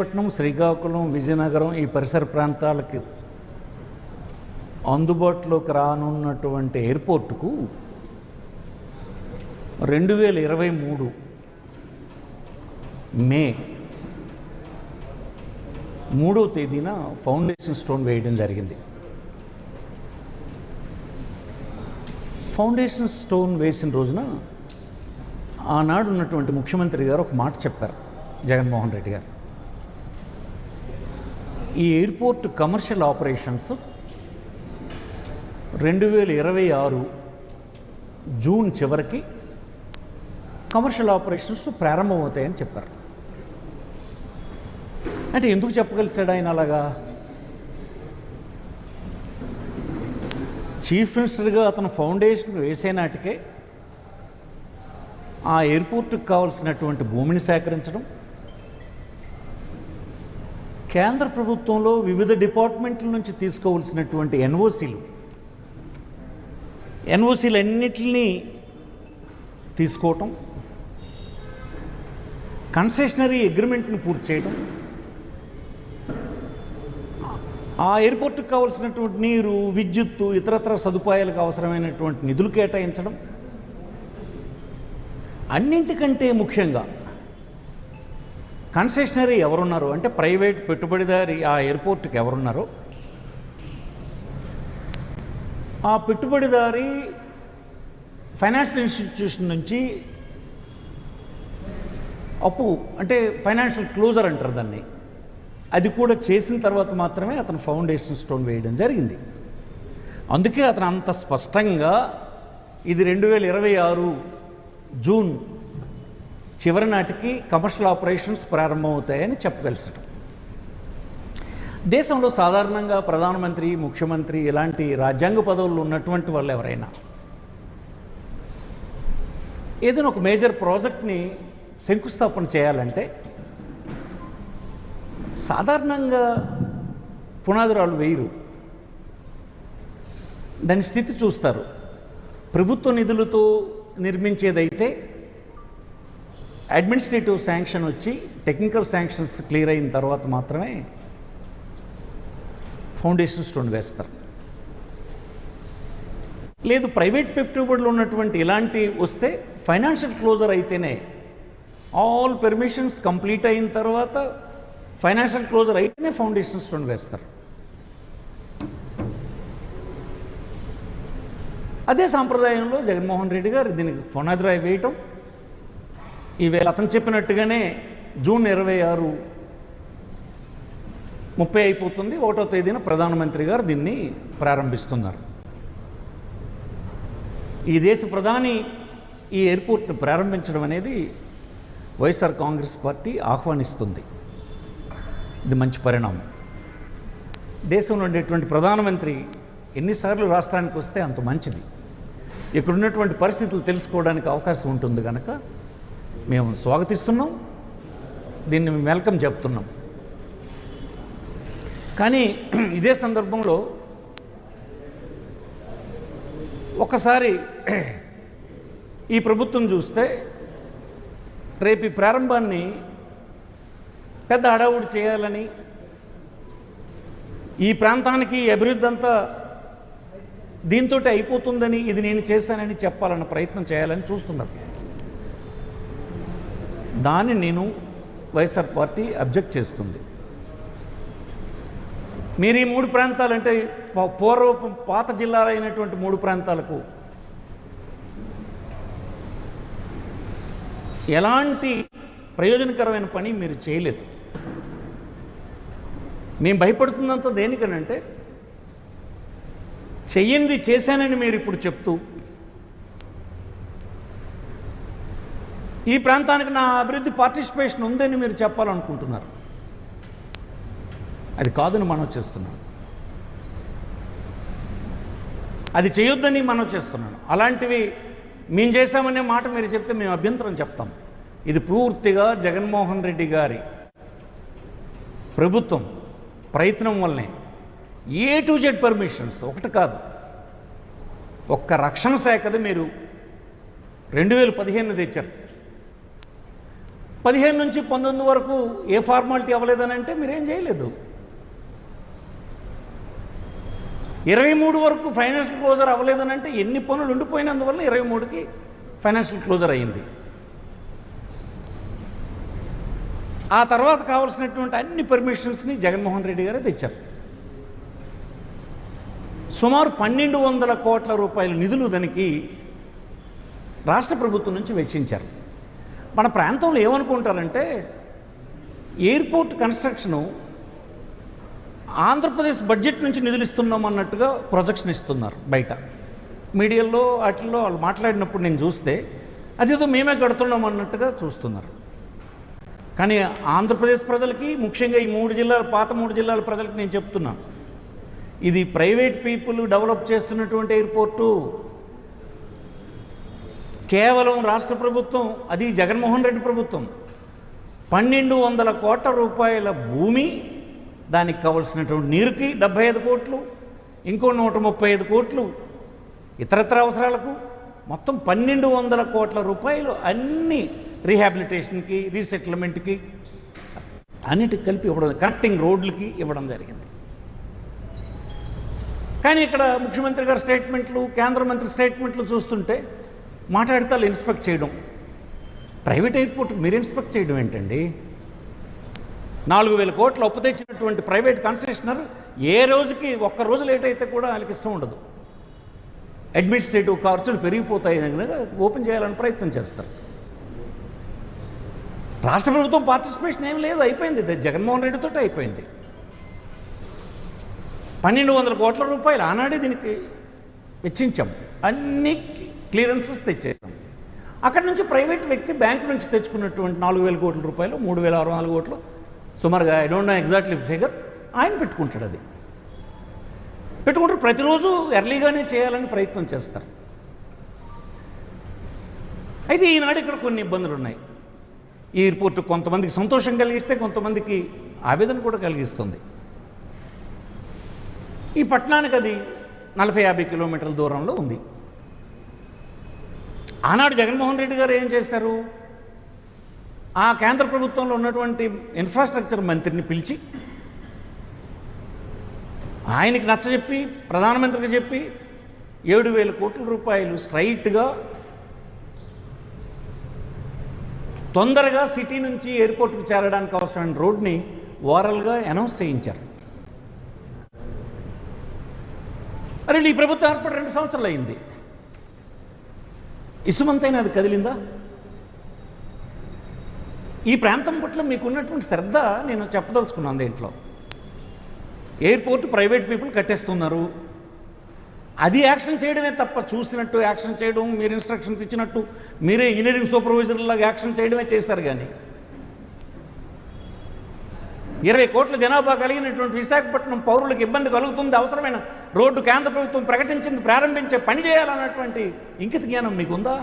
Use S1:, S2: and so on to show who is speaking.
S1: విశాఖపట్నం, శ్రీకాకుళం, విజయనగరం ఈ పరిసర ప్రాంతాలకి అందుబాటులోకి రానున్నటువంటి ఎయిర్పోర్టుకు 2023 మే 3వ తేదీన ఫౌండేషన్ స్టోన్ వేయడం జరిగింది. ఫౌండేషన్ స్టోన్ వేసిన రోజున ఆనాడు ఉన్నటువంటి ముఖ్యమంత్రి గారు ఒక మాట చెప్పారు, జగన్మోహన్ రెడ్డి గారు. ఈ ఎయిర్పోర్ట్ కమర్షియల్ ఆపరేషన్స్ 2026 జూన్ చివరికి కమర్షియల్ ఆపరేషన్స్ ప్రారంభమవుతాయని చెప్పారు. అంటే ఎందుకు చెప్పగలిసాడు ఆయన అలాగా? చీఫ్ మినిస్టర్గా అతను ఫౌండేషన్ వేసే నాటికే ఆ ఎయిర్పోర్టుకు కావాల్సినటువంటి భూమిని సేకరించడం, కేంద్ర ప్రభుత్వంలో వివిధ డిపార్ట్మెంట్ల నుంచి తీసుకోవాల్సినటువంటి ఎన్ఓసీలన్నిటిని తీసుకోవటం, కన్సెషనరీ అగ్రిమెంట్ని పూర్తి చేయడం, ఆ ఎయిర్పోర్టుకు కావాల్సినటువంటి నీరు, విద్యుత్తు, ఇతరత్ర సదుపాయాలకు అవసరమైనటువంటి నిధులు కేటాయించడం, అన్నింటికంటే ముఖ్యంగా కన్సెషనరీ ఎవరున్నారో అంటే ప్రైవేట్ పెట్టుబడిదారి ఆ ఎయిర్పోర్టుకి ఎవరున్నారో ఆ పెట్టుబడిదారి ఫైనాన్షియల్ ఇన్స్టిట్యూషన్ నుంచి అప్పు అంటే ఫైనాన్షియల్ క్లోజర్ అంటారు దాన్ని, అది కూడా చేసిన తర్వాత మాత్రమే అతను ఫౌండేషన్ స్టోన్ వేయడం జరిగింది. అందుకే అతను అంత స్పష్టంగా ఇది 2026 జూన్ చివరి నాటికి కమర్షియల్ ఆపరేషన్స్ ప్రారంభమవుతాయని చెప్పగలిసాడు. దేశంలో సాధారణంగా ప్రధానమంత్రి, ముఖ్యమంత్రి ఇలాంటి రాజ్యాంగ పదవుల్లో ఉన్నటువంటి వాళ్ళు ఎవరైనా ఏదైనా ఒక మేజర్ ప్రాజెక్ట్ని శంకుస్థాపన చేయాలంటే సాధారణంగా పునాదిరాలు వేయరు, దాని స్థితి చూస్తారు. ప్రభుత్వ నిధులతో నిర్మించేదైతే అడ్మినిస్ట్రేటివ్ శాంక్షన్ వచ్చి టెక్నికల్ శాంక్షన్స్ క్లియర్ అయిన తర్వాత మాత్రమే ఫౌండేషన్ స్టోన్ వేస్తారు. లేదు ప్రైవేట్ పెట్టుబడులు ఉన్నటువంటి ఇలాంటి వస్తే ఫైనాన్షియల్ క్లోజర్ అయితేనే, ఆల్ పెర్మిషన్స్ కంప్లీట్ అయిన తర్వాత ఫైనాన్షియల్ క్లోజర్ అయితేనే ఫౌండేషన్ స్టోన్ వేస్తారు. అదే సాంప్రదాయంలో జగన్మోహన్ రెడ్డి గారు దీనికి పునాదిరాయి వేయటం, ఈవేళ అతను చెప్పినట్టుగానే జూన్ 26 30 అయిపోతుంది, 1వ తేదీన ప్రధానమంత్రి గారు దీన్ని ప్రారంభిస్తున్నారు. ఈ దేశ ప్రధాని ఈ ఎయిర్పోర్ట్ను ప్రారంభించడం అనేది వైఎస్ఆర్ కాంగ్రెస్ పార్టీ ఆహ్వానిస్తుంది. ఇది మంచి పరిణామం. దేశంలో ఉండేటువంటి ప్రధానమంత్రి ఎన్నిసార్లు రాష్ట్రానికి వస్తే అంత మంచిది. ఇక్కడ ఉన్నటువంటి పరిస్థితులు తెలుసుకోవడానికి అవకాశం ఉంటుంది కనుక మేము స్వాగతిస్తున్నాం, దీన్ని మేము వెల్కమ్ చెప్తున్నాం. కానీ ఇదే సందర్భంలో ఒకసారి ఈ ప్రభుత్వం చూస్తే రేపు ఈ ప్రారంభాన్ని పెద్ద హడావుడి చేయాలని, ఈ ప్రాంతానికి అభివృద్ధి అంతా దీంతో అయిపోతుందని, ఇది నేను చేశానని చెప్పాలన్న ప్రయత్నం చేయాలని చూస్తున్నారు. దాన్ని నేను వైఎస్ఆర్ పార్టీ అబ్జెక్ట్ చేస్తుంది. మీరు ఈ 3 ప్రాంతాలంటే పూర్వపు పాత జిల్లాలైనటువంటి 3 ప్రాంతాలకు ఎలాంటి ప్రయోజనకరమైన పని మీరు చేయలేదు. మేము భయపడుతున్నంత దేనికనంటే చెయ్యింది చేశానని మీరు ఇప్పుడు చెప్తూ ఈ ప్రాంతానికి నా అభివృద్ధి పార్టిసిపేషన్ ఉందని మీరు చెప్పాలనుకుంటున్నారు. అది కాదని మనం చేస్తున్నాం, అది చేయొద్దని మనం చేస్తున్నాను. అలాంటివి మేము చేశామనే మాట మీరు చెప్తే మేము అభ్యంతరం చెప్తాం. ఇది పూర్తిగా జగన్మోహన్ రెడ్డి గారి ప్రభుత్వం ప్రయత్నం వల్లనే A to Z పర్మిషన్స్ ఒకటి కాదు, ఒక్క రక్షణ శాఖది మీరు 2015 తెచ్చారు. 15 నుంచి 19 వరకు ఏ ఫార్మాలిటీ అవ్వలేదని అంటే మీరేం చేయలేదు. 23 వరకు ఫైనాన్షియల్ క్లోజర్ అవ్వలేదని అంటే ఎన్ని పనులు ఉండిపోయినందువల్ల 23కి ఫైనాన్షియల్ క్లోజర్ అయ్యింది. ఆ తర్వాత కావాల్సినటువంటి అన్ని పర్మిషన్స్ని జగన్మోహన్ రెడ్డి గారే తెచ్చారు. సుమారు 1200 కోట్ల రూపాయల నిధులు దానికి రాష్ట్ర ప్రభుత్వం నుంచి వెచ్చించారు. మన ప్రాంతంలో ఏమనుకుంటారంటే ఎయిర్పోర్ట్ కన్స్ట్రక్షను ఆంధ్రప్రదేశ్ బడ్జెట్ నుంచి నిధులు ఇస్తున్నాం అన్నట్టుగా ప్రొజెక్షన్ ఇస్తున్నారు. బయట మీడియాలో వాటిల్లో వాళ్ళు మాట్లాడినప్పుడు నేను చూస్తే అదేదో మేమే కడుతున్నాం అన్నట్టుగా చూస్తున్నారు. కానీ ఆంధ్రప్రదేశ్ ప్రజలకి, ముఖ్యంగా ఈ 3 జిల్లాల పాత 3 జిల్లాల ప్రజలకి నేను చెప్తున్నాను, ఇది ప్రైవేట్ పీపుల్ డెవలప్ చేస్తున్నటువంటి ఎయిర్పోర్టు. కేవలం రాష్ట్ర ప్రభుత్వం, అది జగన్మోహన్ రెడ్డి ప్రభుత్వం, 1200 కోట్ల రూపాయల భూమి, దానికి కావలసినటువంటి నీరుకి 75 కోట్లు, ఇంకో 135 కోట్లు ఇతరత్ర అవసరాలకు, మొత్తం 1200 కోట్ల రూపాయలు అన్ని రీహాబిలిటేషన్కి, రీసెటిల్మెంట్కి, అన్నిటికి కలిపి ఇవ్వడం, కనెక్టింగ్ రోడ్లకి ఇవ్వడం జరిగింది. కానీ ఇక్కడ ముఖ్యమంత్రి గారి స్టేట్మెంట్లు, కేంద్ర మంత్రి స్టేట్మెంట్లు చూస్తుంటే మాట్లాడితే ఇన్స్పెక్ట్ చేయడం, ప్రైవేట్ ఎయిర్పోర్ట్ మీరు ఇన్స్పెక్ట్ చేయడం ఏంటండి? 4000 కోట్లు అప్పు తెచ్చినటువంటి ప్రైవేట్ కన్సెషనర్ ఏ రోజుకి ఒక్క రోజు లేట్ అయితే కూడా వాళ్ళకి ఇష్టం ఉండదు. అడ్మినిస్ట్రేటివ్ ఖర్చులు పెరిగిపోతాయి కనుక ఓపెన్ చేయాలని ప్రయత్నం చేస్తారు. రాష్ట్ర ప్రభుత్వం పార్టిసిపేషన్ ఏం లేదు, అయిపోయింది. జగన్మోహన్ రెడ్డితో అయిపోయింది. 1200 కోట్ల రూపాయలు ఆనాడే దీనికి వెచ్చించాం, అన్ని క్లియరెన్సెస్ తెచ్చేసాం. అక్కడి నుంచి ప్రైవేట్ వ్యక్తి బ్యాంకు నుంచి తెచ్చుకున్నటువంటి 4000 కోట్ల రూపాయలు, 3064 కోట్లు సుమారుగా, I don't know exactly figure, ఆయన పెట్టుకుంటాడు. అది పెట్టుకుంటారు. ప్రతిరోజు ఎర్లీగానే చేయాలని ప్రయత్నం చేస్తారు. అయితే ఈనాడు ఇక్కడ కొన్ని ఇబ్బందులు ఉన్నాయి. ఈ ఎయిర్పోర్ట్ కొంతమందికి సంతోషం కలిగిస్తే కొంతమందికి ఆవేదన కూడా కలిగిస్తుంది. ఈ పట్టణానికి అది 40-50 కిలోమీటర్ల దూరంలో ఉంది. ఆనాడు జగన్మోహన్ రెడ్డి గారు ఏం చేశారు? ఆ కేంద్ర ప్రభుత్వంలో ఉన్నటువంటి ఇన్ఫ్రాస్ట్రక్చర్ మంత్రిని పిలిచి ఆయనకి నచ్చజెప్పి, ప్రధానమంత్రికి చెప్పి 7000 కోట్ల రూపాయలు స్ట్రైట్గా తొందరగా సిటీ నుంచి ఎయిర్పోర్ట్కి చేరడానికి అవసరమైన రోడ్ని ఓరల్గా అనౌన్స్ చేయించారు. అరే, ఈ ప్రభుత్వం ఏర్పడి 2 సంవత్సరాలు అయింది. ఇసుమంతైనా అది కదిలిందా? ఈ ప్రాంతం పట్ల మీకున్నటువంటి శ్రద్ధ నేను చెప్పదలుచుకున్నాను. దీంట్లో ఎయిర్పోర్ట్ ప్రైవేట్ పీపుల్ కట్టేస్తున్నారు, అది యాక్షన్ చేయడమే తప్ప చూసినట్టు యాక్షన్ చేయడం, మీరు ఇన్స్ట్రక్షన్స్ ఇచ్చినట్టు మీరే ఇంజనీరింగ్ సూపర్వైజర్లాగా యాక్షన్ చేయడమే చేశారు. కానీ 20 కోట్ల జనాభా కలిగినటువంటి విశాఖపట్నం పౌరులకు ఇబ్బంది కలుగుతుంది, అవసరమైన రోడ్డు కేంద్ర ప్రభుత్వం ప్రకటించింది, ప్రారంభించే పని చేయాలన్నటువంటి ఇంకిత జ్ఞానం మీకుందా?